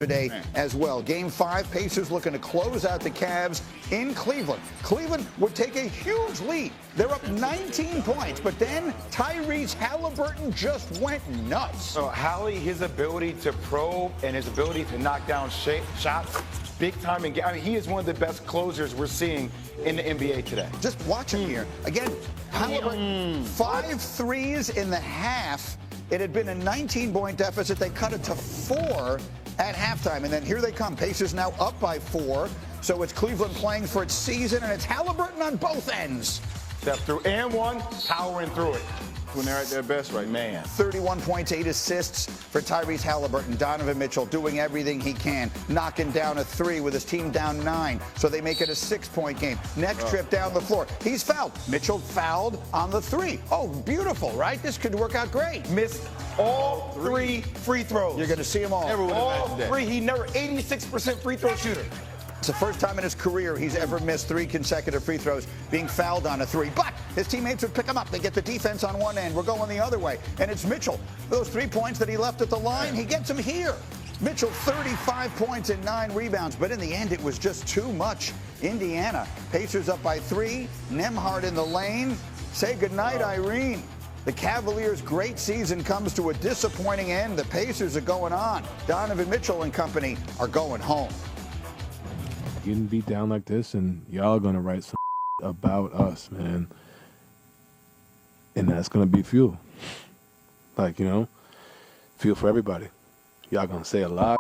today as well. Game 5, Pacers looking to close out the Cavs in Cleveland. Cleveland would take a huge lead. They're up 19 points, but then Tyrese Haliburton just went nuts. So Hallie, his ability to probe and his ability to knock down shots, big time. I mean, he is one of the best closers we're seeing in the NBA today. Just watch him here. Again, Haliburton, 5 threes in the half. It had been a 19-point deficit. They cut it to 4 at halftime. And then here they come. Pacers now up by 4. So it's Cleveland playing for its season, and it's Haliburton on both ends. Step through and one, powering through it. When they're at their best right now. Man. 31 points, 8 assists for Tyrese Haliburton. Donovan Mitchell doing everything he can, knocking down a 3 with his team down 9. So they make it a 6-point game. Next trip down the floor. He's fouled. Mitchell fouled on the 3. Oh, beautiful, right? This could work out great. Missed all 3 free throws. You're going to see them all. All 3. He never 86% free throw shooter. It's the first time in his career he's ever missed 3 consecutive free throws, being fouled on a 3. But his teammates would pick him up. They get the defense on one end. We're going the other way. And it's Mitchell. Those 3 points that he left at the line, he gets them here. Mitchell, 35 points and 9 rebounds. But in the end, it was just too much. Indiana, Pacers up by 3. Nembhard in the lane. Say goodnight, Irene. The Cavaliers' great season comes to a disappointing end. The Pacers are going on. Donovan Mitchell and company are going home. Getting beat down like this, and y'all are going to write some about us, man. And that's going to be fuel. Like, you know, fuel for everybody. Y'all going to say a lot.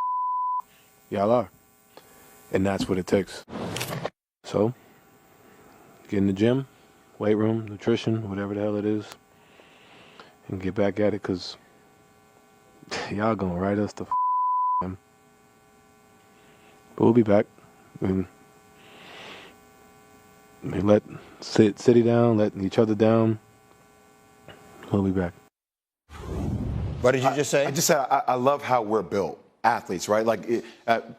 Y'all are. And that's what it takes. So, get in the gym, weight room, nutrition, whatever the hell it is, and get back at it, because y'all going to write us the man. But we'll be back. And let city down, let each other down. We'll be back. What did you just say? I just said I love how we're built, athletes, right? Like,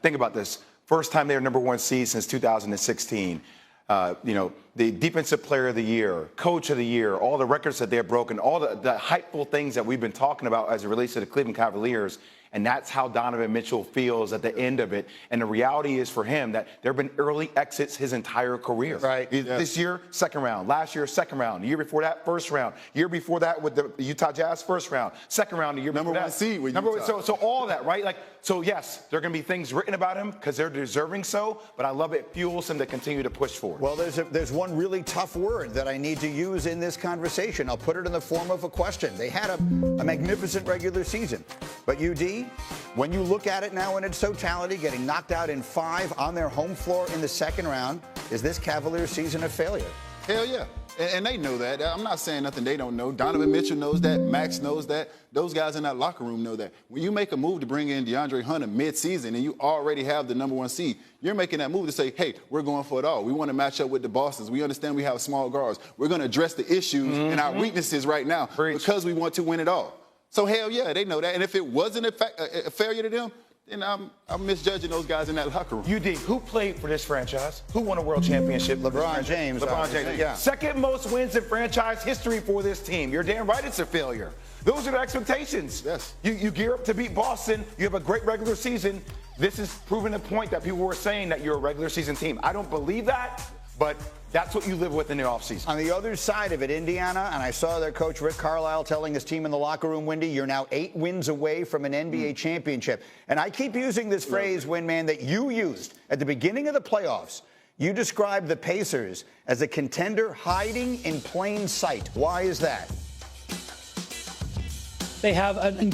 think about this. First time they were #1 seed since 2016. You know, the defensive player of the year, coach of the year, all the records that they've broken, all the hypeful things that we've been talking about as it relates to the Cleveland Cavaliers. And that's how Donovan Mitchell feels at the end of it. And the reality is for him that there have been early exits his entire career. Right. This year, 2nd round. Last year, 2nd round. The year before that, 1st round. Year before that with the Utah Jazz, 1st round. 2nd round, the year before that. #1 seed with Utah. So all that, right? Like, so yes, there are going to be things written about him because they're deserving so, but I love it fuels him to continue to push forward. Well, there's one really tough word that I need to use in this conversation. I'll put it in the form of a question. They had a magnificent regular season. But UD, when you look at it now in its totality, getting knocked out in 5 on their home floor in the 2nd round, is this Cavaliers season a failure? Hell yeah. And they know that. I'm not saying nothing they don't know. Donovan Mitchell knows that. Max knows that. Those guys in that locker room know that. When you make a move to bring in DeAndre Hunter mid-season and you already have the #1 seed, you're making that move to say, hey, we're going for it all. We want to match up with the Bostons. We understand we have small guards. We're going to address the issues and our weaknesses right now because we want to win it all. So, hell yeah, they know that. And if it wasn't a failure to them, then I'm misjudging those guys in that locker room. UD, who played for this franchise? Who won a world championship? LeBron James. LeBron James. Yeah. 2nd most wins in franchise history for this team. You're damn right it's a failure. Those are the expectations. Yes. You gear up to beat Boston. You have a great regular season. This is proving the point that people were saying that you're a regular season team. I don't believe that, but that's what you live with in the offseason. On the other side of it, Indiana, and I saw their coach Rick Carlisle telling his team in the locker room, Windy, you're now 8 wins away from an NBA championship. And I keep using this phrase, Windman, that you used at the beginning of the playoffs. You described the Pacers as a contender hiding in plain sight. Why is that? They have an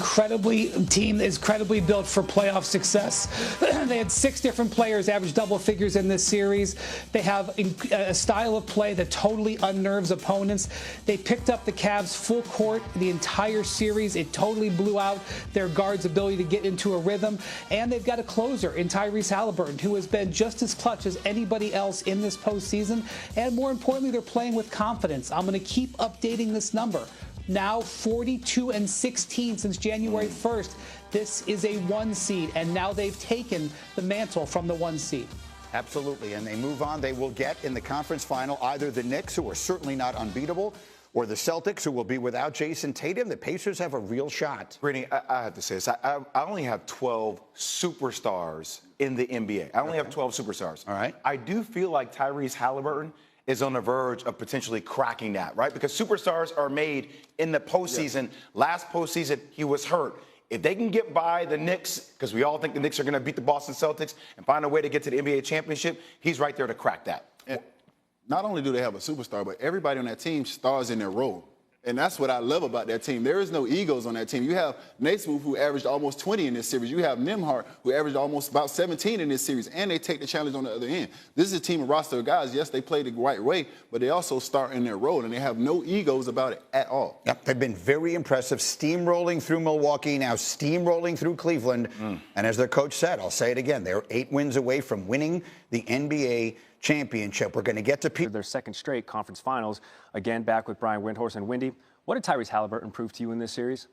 team that is incredibly built for playoff success. They had 6 different players average double figures in this series. They have a style of play that totally unnerves opponents. They picked up the Cavs full court the entire series. It totally blew out their guards' ability to get into a rhythm. And they've got a closer in Tyrese Haliburton, who has been just as clutch as anybody else in this postseason. And more importantly, they're playing with confidence. I'm going to keep updating this number. Now 42-16 since January 1st. This is a 1 seed, and now they've taken the mantle from the 1 seed. Absolutely, and they move on. They will get in the conference final either the Knicks, who are certainly not unbeatable, or the Celtics, who will be without Jason Tatum, the Pacers have a real shot. Brittany, I have to say this. I only have 12 superstars in the NBA. I only have 12 superstars. All right. I do feel like Tyrese Haliburton is on the verge of potentially cracking that, right? Because superstars are made in the postseason. Yeah. Last postseason, he was hurt. If they can get by the Knicks, because we all think the Knicks are going to beat the Boston Celtics and find a way to get to the NBA championship, he's right there to crack that. And not only do they have a superstar, but everybody on that team stars in their role. And that's what I love about that team. There is no egos on that team. You have Naismith, who averaged almost 20 in this series. You have Nembhard, who averaged almost about 17 in this series, and they take the challenge on the other end. This is a team of roster of guys. Yes, they play the right way, but they also start in their role, and they have no egos about it at all. Yep, they've been very impressive, steamrolling through Milwaukee, now steamrolling through Cleveland. And as their coach said, I'll say it again, they're 8 wins away from winning the NBA championship. We're going to get to their second straight conference finals. Again, back with Brian Windhorst and Windy. What did Tyrese Haliburton prove to you in this series?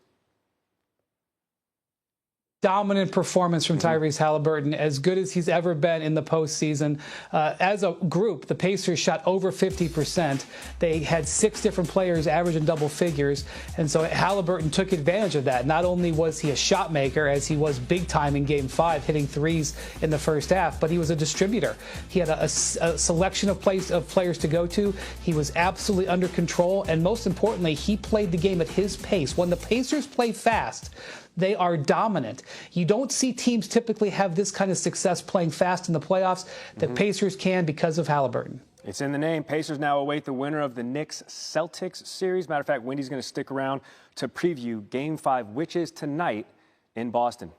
Dominant performance from Tyrese Haliburton, as good as he's ever been in the postseason. As a group, the Pacers shot over 50%. They had 6 different players averaging double figures, and so Haliburton took advantage of that. Not only was he a shot maker, as he was big time in Game 5, hitting threes in the first half, but he was a distributor. He had a selection of players to go to. He was absolutely under control, and most importantly, he played the game at his pace. When the Pacers play fast, they are dominant. You don't see teams typically have this kind of success playing fast in the playoffs. The Pacers can because of Haliburton. It's in the name. Pacers now await the winner of the Knicks-Celtics series. Matter of fact, Wendy's going to stick around to preview Game 5, which is tonight in Boston.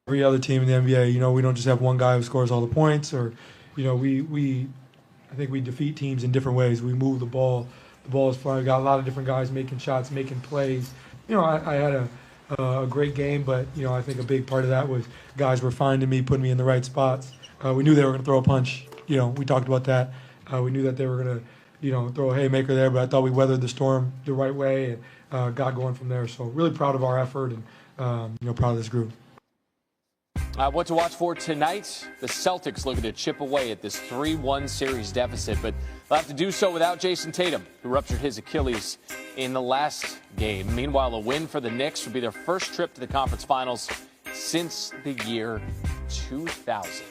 Every other team in the NBA, we don't just have one guy who scores all the points, or, I think we defeat teams in different ways. We move the ball. The ball is flying. We got a lot of different guys making shots, making plays. I had a great game, but I think a big part of that was guys were finding me, putting me in the right spots. We knew they were going to throw a punch. We talked about that. We knew that they were going to, throw a haymaker there, but I thought we weathered the storm the right way and got going from there. So really proud of our effort and proud of this group. What to watch for tonight? The Celtics looking to chip away at this 3-1 series deficit, but they'll have to do so without Jason Tatum, who ruptured his Achilles in the last game. Meanwhile, a win for the Knicks would be their first trip to the conference finals since the year 2000.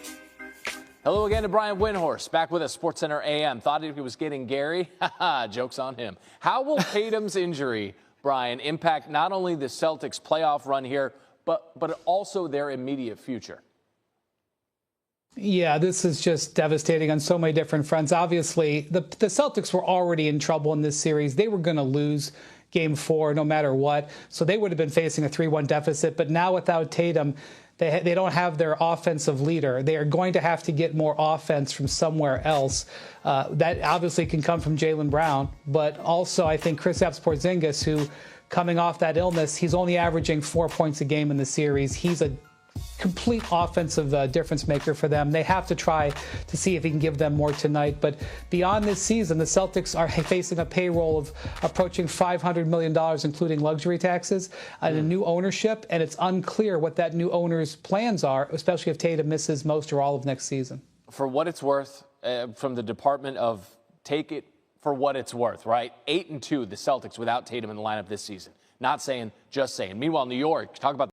Hello again to Brian Windhorst, back with us, SportsCenter AM. Thought he was getting Gary? Haha, joke's on him. How will Tatum's injury, Brian, impact not only the Celtics' playoff run here, but also their immediate future? Yeah, this is just devastating on so many different fronts. Obviously, the Celtics were already in trouble in this series. They were going to lose Game 4 no matter what, so they would have been facing a 3-1 deficit. But now without Tatum, they don't have their offensive leader. They are going to have to get more offense from somewhere else. That obviously can come from Jaylen Brown, but also I think Kristaps Porzingis, who coming off that illness, he's only averaging 4 points a game in the series. He's a complete offensive difference maker for them. They have to try to see if he can give them more tonight. But beyond this season, the Celtics are facing a payroll of approaching $500 million, including luxury taxes, and a new ownership. And it's unclear what that new owner's plans are, especially if Tatum misses most or all of next season. For what it's worth, from the department of take it for what it's worth, right? 8-2, the Celtics without Tatum in the lineup this season. Not saying, just saying. Meanwhile, New York, talk about